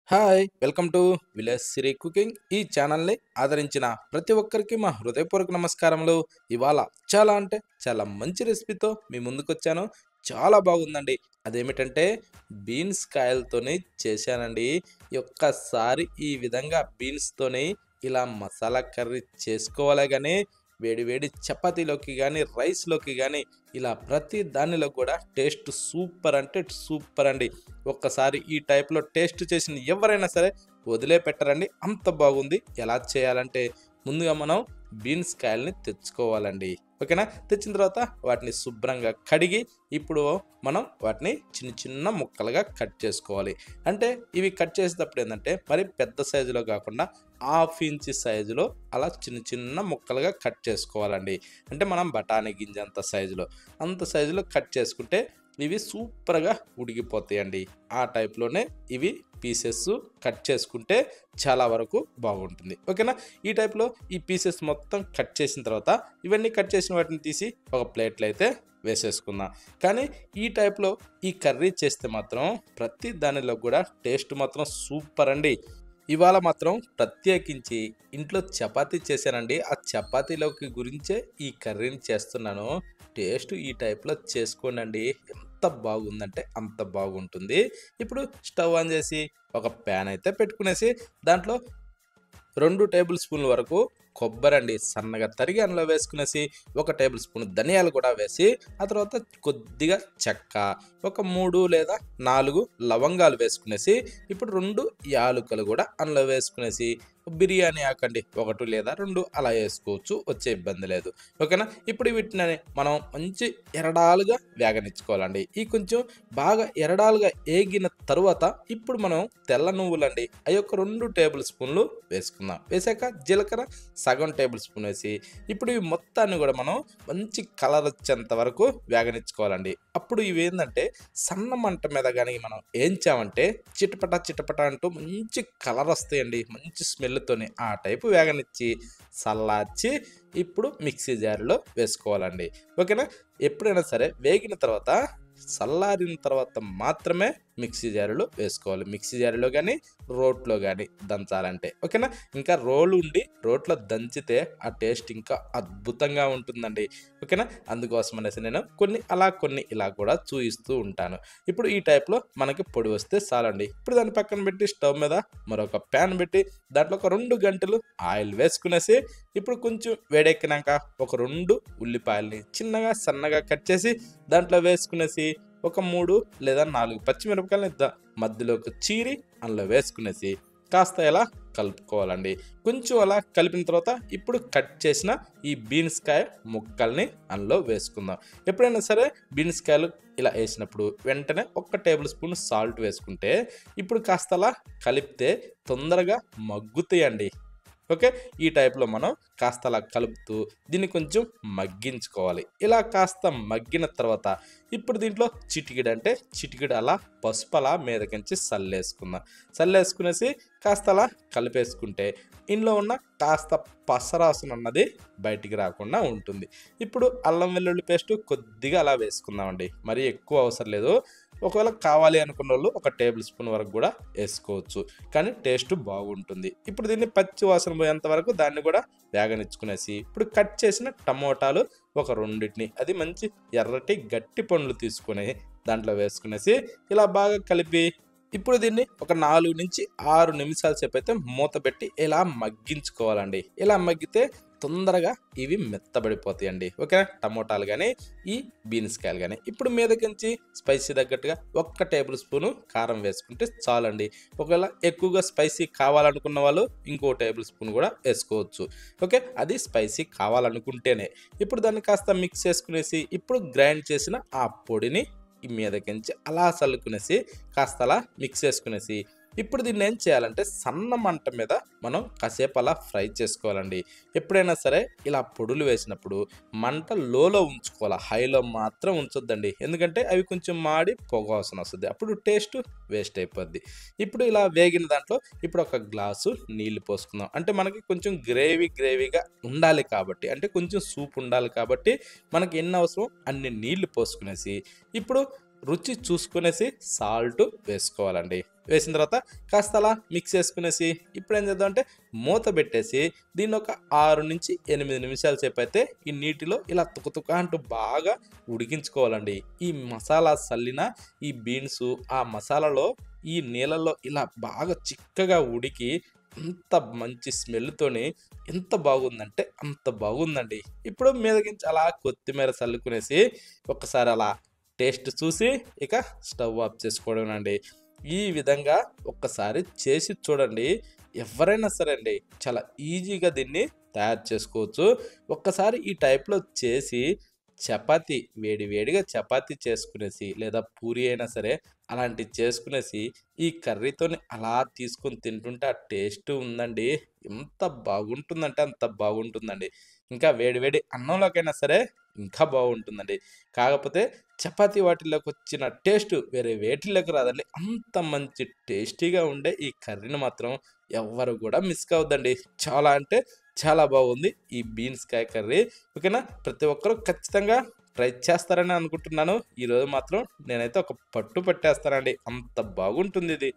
Hi welcome to village Siri cooking. ఈ ఛానల్ని ఆదరించిన ప్రతి ఒక్కరికి మా హృదయపూర్వక నమస్కారములు. ఇవాళ చాలా అంటే చాలా మంచి రెసిపీతో మీ ముందుకు వచ్చాను. చాలా బాగుందండి. అదేమిటంటే బీన్స్ కాయలతోని చేశానండి. ఒక్కసారి ఈ విధంగా బీన్స్తోని ఇలా మసాలా కర్రీ చేసుకోవాలే కానీ వేడి వేడి చపాతీలోకి కానీ రైస్లోకి కానీ ఇలా ప్రతి దానిలో కూడా టేస్ట్ సూపర్ అంటే సూపర్ అండి. ఒక్కసారి ఈ టైప్‌లో టేస్ట్ చేసిన ఎవరైనా సరే వదిలిపెట్టరండి. అంత బాగుంది. ఎలా చేయాలంటే ముందుగా మనం బీన్స్ కాయల్ని తెచ్చుకోవాలండి. ఓకేనా? తెచ్చిన తర్వాత వాటిని శుభ్రంగా కడిగి ఇప్పుడు మనం వాటిని చిన్న చిన్న ముక్కలుగా కట్ చేసుకోవాలి. అంటే ఇవి కట్ చేసేటప్పుడు ఏందంటే మరి పెద్ద సైజులో కాకుండా హాఫ్ ఇంచ్ సైజులో అలా చిన్న చిన్న ముక్కలుగా కట్ చేసుకోవాలండి. అంటే మనం బఠానీ గింజ అంత సైజులో కట్ చేసుకుంటే ఇవి సూపర్‌గా ఉడికిపోతాయండి. ఆ టైప్‌లోనే ఇవి పీసెస్ కట్ చేసుకుంటే చాలా వరకు బాగుంటుంది. ఓకేనా? ఈ టైప్‌లో ఈ పీసెస్ మొత్తం కట్ చేసిన తర్వాత ఇవన్నీ కట్ చేసిన వాటిని తీసి ఒక ప్లేట్‌లో అయితే వేసేసుకుందాం. కానీ ఈ టైప్‌లో ఈ కర్రీ చేస్తే మాత్రం ప్రతి దానిలో కూడా టేస్ట్ మాత్రం సూపర్ అండి. ఇవాళ మాత్రం ప్రత్యేకించి ఇంట్లో చపాతీ చేశానండి. ఆ చపాతీలోకి గురించే ఈ కర్రీని చేస్తున్నాను. టేస్ట్ ఈ టైప్‌లో చేసుకోండండి. ఎంత బాగుందంటే అంత బాగుంటుంది. ఇప్పుడు స్టవ్ ఆన్ చేసి ఒక ప్యాన్ అయితే పెట్టుకునేసి దాంట్లో 2 టేబుల్ స్పూన్ల వరకు కొబ్బరండి సన్నగా తరిగి అందులో వేసుకునేసి, ఒక టేబుల్ స్పూన్ ధనియాలు కూడా వేసి, ఆ తర్వాత కొద్దిగా చెక్క, ఒక 3 లేదా 4 లవంగాలు వేసుకునేసి, ఇప్పుడు 2 యాలుకలు కూడా అందులో వేసుకునేసి, బిర్యానీ ఆకండి 1 లేదా 2 అలా వేసుకోవచ్చు. వచ్చే ఇబ్బంది లేదు. ఓకేనా? ఇప్పుడు వీటిని మనం మంచి ఎరడాలుగా వేగనిచ్చుకోవాలండి. ఈ కొంచెం బాగా ఎరడాలుగా ఏగిన తరువాత ఇప్పుడు మనం తెల్ల నువ్వులండి అవి ఒక 2 టేబుల్ స్పూన్లు వేసుకుందాం. వేసాక జీలకర్ర సగం టేబుల్ స్పూన్ వేసి ఇప్పుడు ఈ మొత్తాన్ని కూడా మనం మంచి కలర్ వచ్చేంత వరకు వేగనిచ్చుకోవాలండి. అప్పుడు ఇవి ఏంటంటే సన్న మంట మీద కానీ మనం ఏంచామంటే చిటపట చిటపట అంటూ మంచి కలర్ వస్తాయండి. మంచి స్మెల్తోని ఆ టైపు వేగనిచ్చి చల్లార్చి ఇప్పుడు మిక్సీ జార్లో వేసుకోవాలండి. ఓకేనా? ఎప్పుడైనా సరే వేగిన తర్వాత చల్లారిన తర్వాత మాత్రమే మిక్సీ జారులో వేసుకోవాలి. మిక్సీ జారులో కానీ రోట్లో కానీ దంచాలంటే ఓకేనా? ఇంకా రోలు ఉండి రోట్లో దంచితే ఆ టేస్ట్ ఇంకా అద్భుతంగా ఉంటుందండి. ఓకేనా? అందుకోసం అనేసి నేను కొన్ని అలా కొన్ని ఇలా కూడా చూపిస్తూ ఉంటాను. ఇప్పుడు ఈ టైప్లో మనకి పొడి వస్తే చాలండి. ఇప్పుడు దాన్ని పక్కన పెట్టి స్టవ్ మీద మరొక ప్యాన్ పెట్టి దాంట్లో ఒక 2 గంటలు ఆయిల్ వేసుకునేసి ఇప్పుడు కొంచెం వేడెక్కినాక ఒక 2 ఉల్లిపాయల్ని చిన్నగా సన్నగా కట్ చేసి దాంట్లో వేసుకునేసి ఒక 3 లేదా 4 పచ్చిమిరపకాయలని మధ్యలోకి చీరి అందులో వేసుకునేసి కాస్త ఇలా కలుపుకోవాలండి. కొంచెం అలా కలిపిన తర్వాత ఇప్పుడు కట్ చేసిన ఈ బీన్స్ కాయ ముక్కల్ని అందులో వేసుకుందాం. ఎప్పుడైనా సరే బీన్స్ కాయలు ఇలా వేసినప్పుడు వెంటనే 1 టేబుల్ స్పూన్ సాల్ట్ వేసుకుంటే ఇప్పుడు కాస్త అలా కలిపితే తొందరగా మగ్గుతాయండి. ఓకే? ఈ టైప్‌లో మనం కాస్త అలా కలుపుతూ దీన్ని కొంచెం మగ్గించుకోవాలి. ఇలా కాస్త మగ్గిన తర్వాత ఇప్పుడు దీంట్లో చిటికెడు అలా పసుపు అలా మీదకించి సల్లేసుకుందాం. సల్లేసుకునేసి కాస్త అలా కలిపేసుకుంటే ఇందులో ఉన్న కాస్త పసరాసన అన్నది బయటికి రాకుండా ఉంటుంది. ఇప్పుడు అల్లం వెల్లుల్లి పేస్ట్ కొద్దిగా అలా వేసుకుందామండి. మరీ ఎక్కువ అవసరం లేదు. ఒకవేళ కావాలి అనుకున్నోళ్ళు ఒక టేబుల్ స్పూన్ వరకు కూడా వేసుకోవచ్చు. కానీ టేస్ట్ బాగుంటుంది. ఇప్పుడు దీన్ని పచ్చి వాసన పోయేంత వరకు దాన్ని కూడా వేగనిచ్చుకునేసి ఇప్పుడు కట్ చేసిన టమోటాలు ఒక రెండిటిని అది మంచి ఎర్రటి గట్టి పండ్లు తీసుకొని దాంట్లో వేసుకునేసి ఇలా బాగా కలిపి ఇప్పుడు దీన్ని ఒక 4-6 నిమిషాల సేపు అయితే మూత పెట్టి ఇలా మగ్గించుకోవాలండి. ఇలా మగ్గితే తొందరగా ఇవి మెత్తబడిపోతాయండి. ఓకేనా? టమోటాలు కానీ ఈ బీన్స్ కాయలు కానీ ఇప్పుడు మీదకించి స్పైసీ తగ్గట్టుగా 1 టేబుల్ స్పూను కారం వేసుకుంటే చాలండి. ఒకవేళ ఎక్కువగా స్పైసీ కావాలనుకున్న వాళ్ళు ఇంకో టేబుల్ స్పూన్ కూడా వేసుకోవచ్చు. ఓకే? అది స్పైసీ కావాలనుకుంటేనే. ఇప్పుడు దాన్ని కాస్త మిక్స్ చేసుకునేసి ఇప్పుడు గ్రైండ్ చేసిన ఆ పొడిని ఈ మీదకించి అలా చల్లుకునేసి కాస్త అలా మిక్స్ చేసుకునేసి ఇప్పుడు దీన్ని ఏం చేయాలంటే సన్న మంట మీద మనం కాసేపు అలా ఫ్రై చేసుకోవాలండి. ఎప్పుడైనా సరే ఇలా పొడులు వేసినప్పుడు మంట లోలో ఉంచుకోవాలి. హైలో మాత్రం ఉంచొద్దండి. ఎందుకంటే అవి కొంచెం మాడి పొగ వాసన వస్తుంది. అప్పుడు టేస్ట్ వేస్ట్ అయిపోద్ది. ఇప్పుడు ఇలా వేగిన దాంట్లో ఇప్పుడు ఒక గ్లాసు నీళ్లు పోసుకుందాం. అంటే మనకి కొంచెం గ్రేవీగా ఉండాలి కాబట్టి అంటే కొంచెం సూప్ ఉండాలి కాబట్టి మనకి ఎన్ని అవసరం అన్ని నీళ్లు పోసుకునేసి ఇప్పుడు రుచి చూసుకునేసి సాల్ట్ వేసుకోవాలండి. వేసిన తర్వాత కాస్త అలా మిక్స్ చేసుకునేసి ఇప్పుడు ఏం చేద్దాం అంటే మూత పెట్టేసి దీన్ని ఒక 6 నుంచి 8 నిమిషాల సేపు అయితే ఈ నీటిలో ఇలా తుకతుక అంటూ బాగా ఉడికించుకోవాలండి. ఈ మసాలా సల్లిన ఈ బీన్స్ ఆ మసాలాలో ఈ నీళ్ళల్లో ఇలా బాగా చిక్కగా ఉడికి అంత మంచి స్మెల్‌తోని ఎంత బాగుందంటే అంత బాగుందండి. ఇప్పుడు మీదకించి అలా కొత్తిమీర చల్లుకునేసి ఒక్కసారి అలా టేస్ట్ చూసి ఇక స్టవ్ ఆఫ్ చేసుకోవడమేనండి. ఈ విధంగా ఒక్కసారి చేసి చూడండి. ఎవరైనా సరే అండి చాలా ఈజీగా దీన్ని తయారు చేసుకోవచ్చు. ఒక్కసారి ఈ టైప్‌లో చేసి చపాతీ వేడి వేడిగా చపాతీ చేసుకునేసి లేదా పూరి అయినా సరే అలాంటివి చేసుకునేసి ఈ కర్రీతోని అలా తీసుకొని తింటుంటే ఆ టేస్ట్ ఉందండి. ఎంత బాగుంటుందంటే అంత బాగుంటుందండి. ఇంకా వేడి వేడి అన్నంలోకైనా సరే ఇంకా బాగుంటుందండి. కాకపోతే చపాతీ వాటిల్లోకొచ్చిన టేస్ట్ వేరే వేటిల్లోకి రాదండి. అంత మంచి టేస్టీగా ఉండే ఈ కర్రీని మాత్రం ఎవ్వరు గూడా మిస్ కావద్దండి. చాలా అంటే చాలా బాగుంది ఈ బీన్స్ కాయ కర్రీ. ఓకేనా? ప్రతి ఒక్కరు ఖచ్చితంగా ట్రై చేస్తారని అనుకుంటున్నాను. ఈరోజు మాత్రం నేనైతే ఒక పట్టు పట్టేస్తానండి. అంత బాగుంటుందిది.